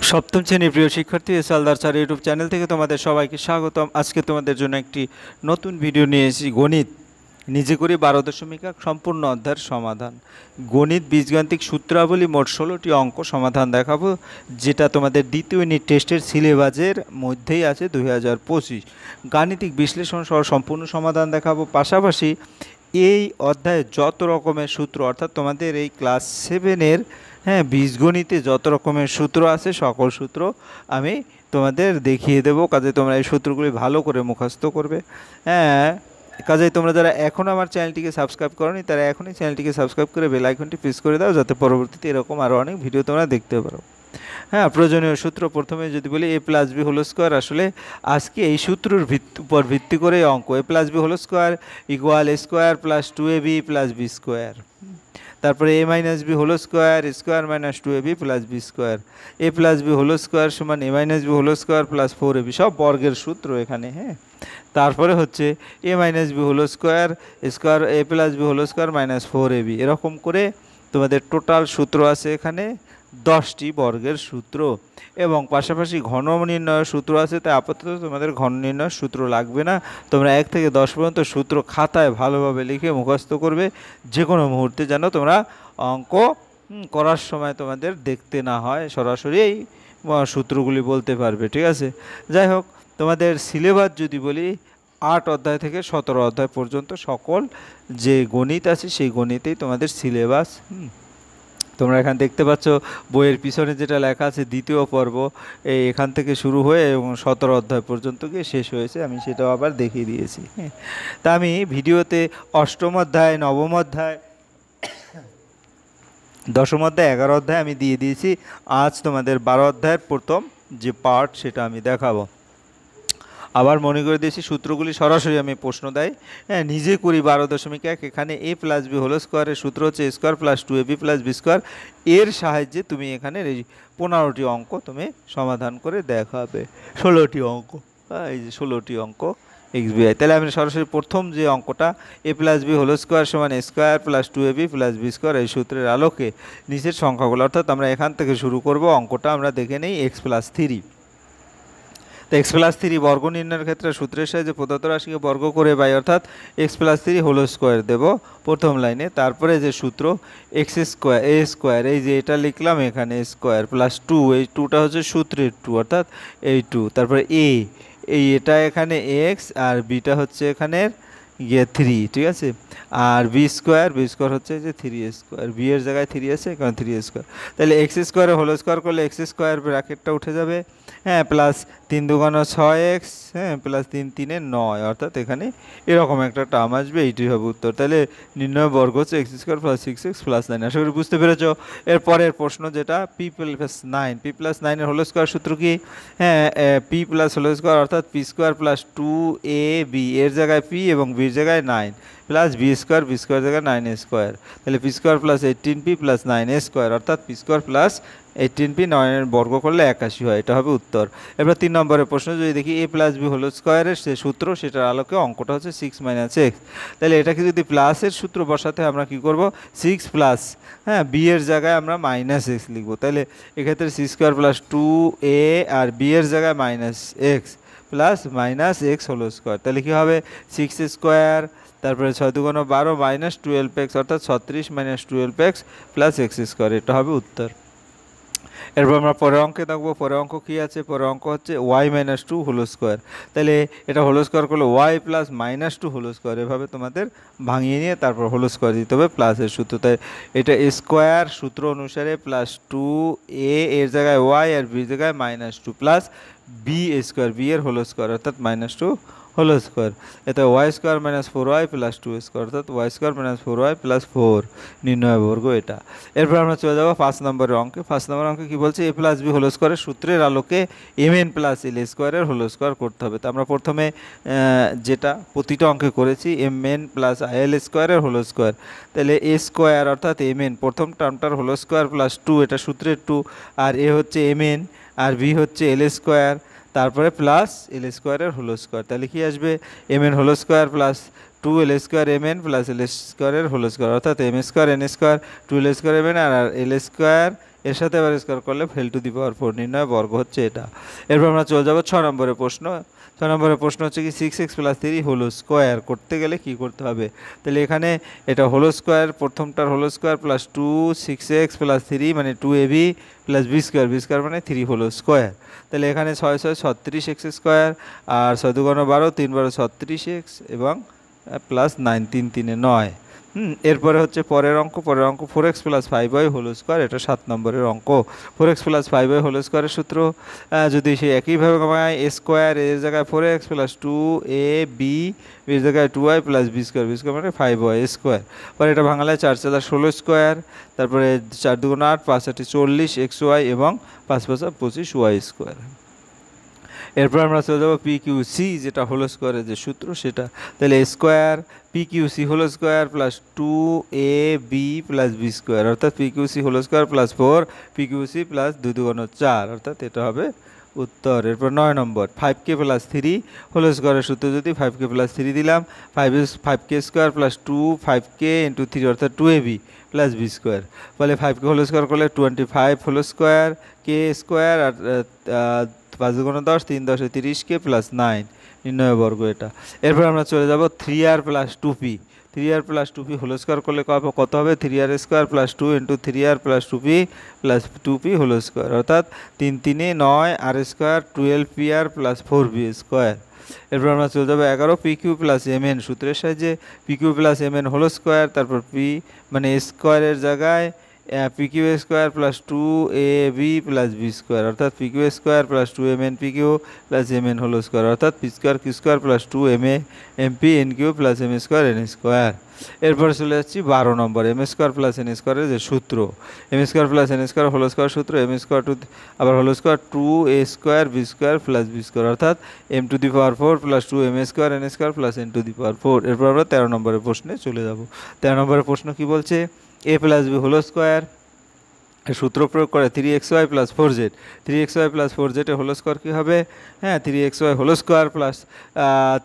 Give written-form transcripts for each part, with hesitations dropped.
সপ্তম শ্রেণীর প্রিয় শিক্ষার্থী এসআলদার স্যার ইউটিউব চ্যানেল থেকে তোমাদের সবাইকে স্বাগতম। আজকে তোমাদের জন্য একটি নতুন ভিডিও নিয়ে এসেছি। গণিত নিজে করি 12.1 সম্পূর্ণ অধ্যায়ের সমাধান। গণিত বীজগাণিতিক সূত্রাবলী মোট 16টি অঙ্ক সমাধান দেখাবো, যেটা তোমাদের দ্বিতীয় ইউনিট টেস্টের সিলেবাসের মধ্যেই আছে 2025। গাণিতিক বিশ্লেষণ সহ সম্পূর্ণ সমাধান দেখাবো। পাশাপাশি এই অধ্যায়ে যত রকমের সূত্র, অর্থাৎ তোমাদের এই ক্লাস 7-এর বীজগণিতে যত রকমের সূত্র আছে সকল সূত্র আমি তোমাদের দেখিয়ে দেবো। কাজে তোমরা এই সূত্রগুলি ভালো করে মুখস্থ করবে। কাজেই তোমরা যারা এখনও আমার চ্যানেলটিকে সাবস্ক্রাইব করোনি তারা এখনই চ্যানেলটিকে সাবস্ক্রাইব করে বেল আইকনটি প্রেস করে দাও, যাতে পরবর্তীতে এরকম আরও অনেক ভিডিও তোমরা দেখতে পারো। প্রয়োজনীয় সূত্র প্রথমে যদি বলি a plus b whole square, আসলে আজকে এই সূত্রের উপর ভিত্তি করে অঙ্ক। a plus b whole square equal a square plus 2ab plus B square. তারপরে a minus b whole square square minus 2ab plus B square. a plus b whole square সমান a minus b whole square plus 4ab, সব বর্গের সূত্র এখানে। তারপরে হচ্ছে a minus b whole square square a plus b whole square minus 4ab। এরকম করে তোমাদের টোটাল সূত্র আছে এখানে 10টি বর্গের সূত্র, এবং পাশাপাশি ঘন নির্ণয়ের সূত্র আছে। তাই আপাতত তোমাদের ঘন নির্ণয়ের সূত্র লাগবে না। তোমরা 1 থেকে 10 পর্যন্ত সূত্র খাতায় ভালোভাবে লিখে মুখস্থ করবে, যে কোনো মুহূর্তে যেন তোমরা অঙ্ক করার সময় তোমাদের দেখতে না হয়, সরাসরি এই সূত্রগুলি বলতে পারবে। ঠিক আছে, যাই হোক, তোমাদের সিলেবাস যদি বলি 8 অধ্যায় থেকে 17 অধ্যায় পর্যন্ত সকল যে গণিত আছে সেই গণিতেই তোমাদের সিলেবাস। তোমরা এখানে দেখতে পাচ্ছ বইয়ের পিছনে যেটা লেখা আছে দ্বিতীয় পর্ব, এখান থেকে শুরু হয়ে এবং 17 অধ্যায় পর্যন্ত গিয়ে শেষ হয়েছে, আমি সেটাও আবার দেখিয়ে দিয়েছি। তা আমি ভিডিওতে 8ম অধ্যায়, 9ম অধ্যায়, 10ম অধ্যায়, 11 অধ্যায় আমি দিয়ে দিয়েছি। আজ তোমাদের 12 অধ্যায়ের প্রথম যে পার্ট সেটা আমি দেখাবো। আবার মনে করে দিয়েছি সূত্রগুলি সরাসরি আমি প্রশ্ন দেয়। নিজে করি 12.1। এখানে a প্লাস বি হোল স্কোয়ারের সূত্র হচ্ছে a square plus 2ab plus B square. এর সাহায্যে তুমি এখানে এই 15টি অঙ্ক তুমি সমাধান করে দেখাবে। 16টি অঙ্ক, এই যে 16টি অঙ্ক XBI। তাহলে আমি সরাসরি প্রথম যে অঙ্কটা a plus b whole square সমান a square plus 2ab plus B square, এই সূত্রের আলোকে নিচের সংখ্যাগুলো, অর্থাৎ আমরা এখান থেকে শুরু করব। অঙ্কটা আমরা দেখে নেই x প্লাস 3। তো x প্লাস 3 বর্গ নির্ণয়ের ক্ষেত্রে সূত্রের সাহায্যে প্রদত্ত রাশিকে বর্গ করে পাই, অর্থাৎ x প্লাস 3 হোল স্কোয়ার দেব প্রথম লাইনে। তারপরে যে সূত্র x স্কোয়ার a স্কোয়ার, এই যে এটা লিখলাম এখানে স্কোয়ার প্লাস 2, এই 2টা হচ্ছে সূত্রের 2, অর্থাৎ এই 2। তারপরে এটা এখানে x আর বিটা হচ্ছে এখানে 3, ঠিক আছে। আর বি স্কোয়ার হচ্ছে যে 3a স্কোয়ার, বি এর জায়গায় 3 আছে, এখানে 3a স্কোয়ার। তাহলে x স্কোয়ারে হোল স্কোয়ার করলে x স্কোয়ার ব্র্যাকেটটা উঠে যাবে, প্লাস 3 দুগুণে 6x, প্লাস 3 3-এ 9, অর্থাৎ এখানে এরকম একটা টার্ম আসবে। এইটাই হবে উত্তর। তাহলে নির্ণয় বর্গ হচ্ছে x square plus 6x plus 9। আশা করি বুঝতে পেরেছ। এরপরের প্রশ্ন যেটা p প্লাস 9 এর হোল স্কোয়ার সূত্র কি? p প্লাস হোল স্কোয়ার, অর্থাৎ p স্কোয়ার প্লাস 2ab, এর জায়গায় p এবং b এর জায়গায় 9, প্লাস বি স্কোয়ার জায়গায় 9a স্কোয়ার। তাহলে p square plus 18p plus 9a square, অর্থাৎ p স্কোয়ার প্লাস 18p 9-এর বর্গ করলে 81 হয়। এটা হবে উত্তর। এবার 3 নম্বরের প্রশ্ন যদি দেখি a প্লাস বি হোল স্কোয়ারের যে সূত্র, সেটার আলোকে অঙ্কটা হচ্ছে 6 মাইনাস x। তাহলে এটাকে যদি প্লাসের সূত্র বসাতে আমরা কি করব? 6 প্লাস বি এর জায়গায় আমরা মাইনাস x লিখবো। তাহলে এক্ষেত্রে c স্কোয়ার প্লাস 2a আর বি এর জায়গায় minus x plus minus x whole square. তাহলে কী হবে? 6 স্কোয়ার, তারপরে 6 দুগুণে 12 মাইনাস 12x, অর্থাৎ 36 minus 12x plus x square. এটা হবে উত্তর। এরপর আমরা পরের অঙ্কে দেখবো। পরের অঙ্ক কী আছে? পরের অঙ্ক হচ্ছে y মাইনাস 2 হোল স্কোয়ার। তাহলে এটা হোল স্কোয়ার করলে y plus minus 2 whole square, এভাবে তোমাদের ভাঙিয়ে নিয়ে তারপর হোল স্কোয়ার দিতে হবে প্লাসের সূত্র। তাই এটা স্কোয়ার সূত্র অনুসারে প্লাস 2a এর জায়গায় y আর b এর জায়গায় minus 2 plus B square, B এর হোল স্কোয়ার, অর্থাৎ মাইনাস 2 হোল স্কোয়ার। এটা Y square minus 4y plus 2 square, অর্থাৎ Y square minus 4y plus 4 নির্ণয় বর্গ এটা। এরপর আমরা চলে যাবো 5 নম্বরের অঙ্কে। 5 নম্বর অঙ্কে কী বলছে? a প্লাস বি হোল স্কোয়ারের সূত্রের আলোকে mn প্লাস l স্কোয়ারের হোল স্কোয়ার করতে হবে। তো আমরা প্রথমে যেটা প্রতিটা অঙ্কে করেছি mn প্লাস il স্কোয়ারের হোল স্কোয়ার। তাহলে a স্কোয়ার অর্থাৎ mn, প্রথম টার্মটার হোল স্কোয়ার প্লাস 2, এটা সূত্রের 2, আর a হচ্ছে mn আর b হচ্ছে l স্কোয়ার, তারপরে প্লাস এল স্কোয়ারের হোল স্কোয়ার। তাহলে কি আসবে? M N whole square plus 2l square M N plus L স্কোয়ারের হোল স্কোয়ার, অর্থাৎ M square N square 2l square M N আর এল স্কোয়ার এর সাথে আবার স্কোয়ার করলে ফেল টু দি পাওয়ার 4 নির্ণয়, বর্গ হচ্ছে এটা। এরপর আমরা চলে যাব 6 নম্বরের প্রশ্ন। 6 নম্বরের প্রশ্ন হচ্ছে কি 6x + 3 হোল স্কোয়ার করতে গেলে কি করতে হবে। তাহলে এখানে এটা হোল স্কোয়ার, প্রথমটার হোল স্কোয়ার প্লাস 2 6x + 3 মানে 2ab প্লাস বি স্কোয়ার মানে 3 হোল স্কোয়ার। তাহলে এখানে 6 6 36x স্কোয়ার, আর 6 2 12 3 12 36x এবং প্লাস 9 3 3 9। এরপরে হচ্ছে পরের অঙ্ক 4x + 5y হোল স্কোয়ার, এটা 7 নম্বরের অঙ্ক। 4x + 5y হোল স্কোয়ারের সূত্র যদি সে একইভাবে ভাঙায়, a স্কোয়ার এর জায়গায় 4x + 2ab এর জায়গায় 2y + b স্কোয়ার মানে 5y স্কোয়ার। পরে এটা ভাঙালে 4 4 16 স্কোয়ার, তারপরে 4 2 8 5 8 40 xy এবং 5 5 25y স্কোয়ার। এরপর আমরা চলে যাবো PQC, যেটা হোল স্কোয়ারের যে সূত্র সেটা। তাহলে a square PQC whole square plus 2ab + b square, অর্থাৎ PQC whole square plus 4 PQC plus 2 2 4, অর্থাৎ এটা হবে উত্তর। এরপর 9 নম্বর 5k + 3 হোল স্কোয়ারের সূত্র যদি 5k + 3 দিলাম 5k স্কোয়ার প্লাস 2 5k × 3 অর্থাৎ 2ab + b স্কোয়ার। ফলে 5k হোল স্কোয়ার করলে 25 হোল স্কোয়ার k স্কোয়ার, আর 5 × 10 3 10 30k + 9 নির্ণয় বর্গ এটা। এরপর আমরা চলে যাব 3r + 2p। 3r + 2p whole square করলে কত হবে, 3r square plus 2 × 3r + 2p + 2p whole square, অর্থাৎ 3 3 9 r square 12pr + 4b square. এরপর আমরা চলে যাবো 11 pq + mn সূত্রের সাহায্যে। pq + mn হোল স্কোয়ার, তারপর p মানে স্কোয়ারের জায়গায় pq square plus 2ab + b square, অর্থাৎ pq square plus 2mn pq + mn whole square, অর্থাৎ p square q square plus 2ma mp nq + m square n square. এরপরে চলে যাচ্ছি 12 নম্বর m স্কোয়ার প্লাস n স্কোয়ারের যে সূত্র। m square plus n square whole square সূত্র, m square two আবার whole square 2a square b square plus b square, অর্থাৎ m to the power 4 plus 2m square n square plus n to the power 4। এরপর আমরা 13 নম্বরের প্রশ্নে চলে যাব। 13 নম্বরের প্রশ্ন কি বলছে, a + b হোল স্কোয়ার সূত্র প্রয়োগ করে 3xy + 4z। 3xy + 4z এর হোল স্কোয়ার কী হবে, 3xy whole square plus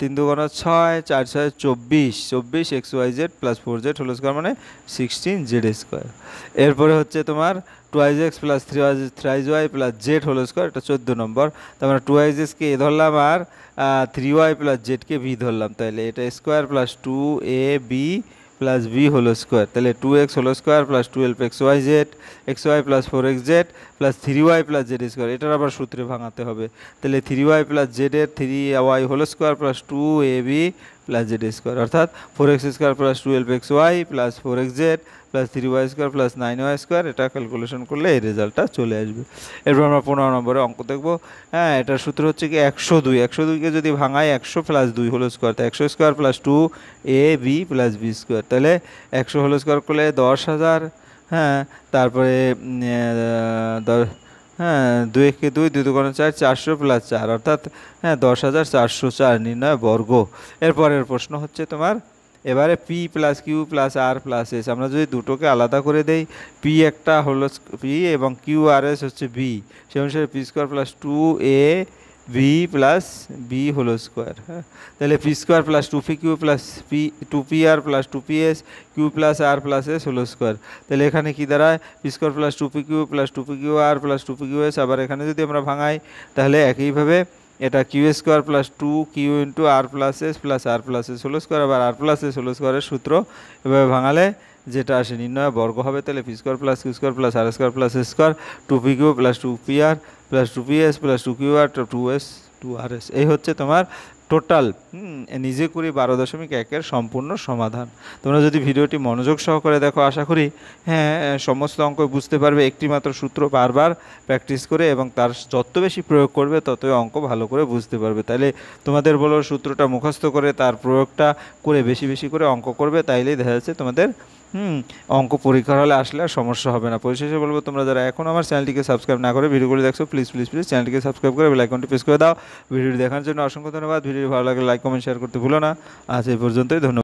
3 2 6 4 6 24 xyz + 4z whole square মানে 16z স্কোয়ার। এরপরে হচ্ছে তোমার 2x + 3y + z whole square, এটা 14 নম্বর। তারপরে 2x কে a ধরলাম আর 3y + z কে b ধরলাম, তাহলে এটা square plus 2ab + b whole square. তাহলে 2x whole square plus 12xyz xy + 4xz + 3y + z square, এটার আবার সূত্রে ভাঙাতে হবে। তাহলে 3y + z এর 3y whole square plus 2ab + z square, অর্থাৎ 4x square plus 12xy + 4xz + 3y square plus 9y square. এটা ক্যালকুলেশন করলে এই রেজাল্টটা চলে আসবে। এরপর আমরা 15 নম্বরে অঙ্ক দেখবো। এটার সূত্র হচ্ছে কি 102কে যদি ভাঙায় 100 + 2 হোল স্কোয়ার, তো 100 square plus 2ab + b square, তাহলে 100 হোল স্কোয়ার করলে 10,000, তারপরে 2 × 2 2 2 4 400 + 4, অর্থাৎ 10,404 নির্ণয় বর্গ। এরপরের প্রশ্ন হচ্ছে তোমার এবারে p + q + r + s, আমরা যদি দুটোকে আলাদা করে দেই, p একটা হলো p এবং q আর s হচ্ছে b, সেই অনুসারে p square plus 2ab + b whole square. তাহলে p square plus 2pq plus 2pr plus 2ps q plus r plus s whole square. তাহলে এখানে কি দাঁড়ায়, p square plus 2pq plus 2pqr plus 2pqs। আবার এখানে যদি আমরা ভাঙাই তাহলে একইভাবে এটা q square plus 2q × r plus s plus r plus s whole square, আবার r প্লাস s হোল স্কোয়ারের সূত্র এভাবে ভাঙালে যেটা আসে নির্ণয় বর্গ হবে। তাহলে p square plus q square plus r square plus s square 2pq plus 2pr plus 2ps plus 2qr 2s 2rs, এই হচ্ছে তোমার টোটাল নিজে করি 12.1-এর সম্পূর্ণ সমাধান। তোমরা যদি ভিডিওটি মনোযোগ সহকারে দেখো, আশা করি সমস্ত অঙ্ক বুঝতে পারবে। একটি মাত্র সূত্র বারবার প্র্যাকটিস করে এবং তার যত বেশি প্রয়োগ করবে ততই অঙ্ক ভালো করে বুঝতে পারবে। তাইলে তোমাদের বলো সূত্রটা মুখস্থ করে তার প্রয়োগটা করে বেশি বেশি করে অঙ্ক করবে, তাইলেই দেখা যাচ্ছে তোমাদের অঙ্ক পরীক্ষার হলে আসলে আর সমস্যা হবে না। পরিশেষে বলবো, তোমরা যারা এখন আমার চ্যানেলটিকে সাবস্ক্রাইব না করে ভিডিওগুলি দেখছো, প্লিজ প্লিজ প্লিজ চ্যানেলটিকে সাবস্ক্রাইব করে বেল আইকনটি প্রেস করে দাও। ভিডিওটি দেখার জন্য অসংখ্য ধন্যবাদ। ভিডিওটি ভালো লাগলে লাইক কমেন্ট শেয়ার করতে ভুলো না। আজ এই পর্যন্তই, ধন্যবাদ।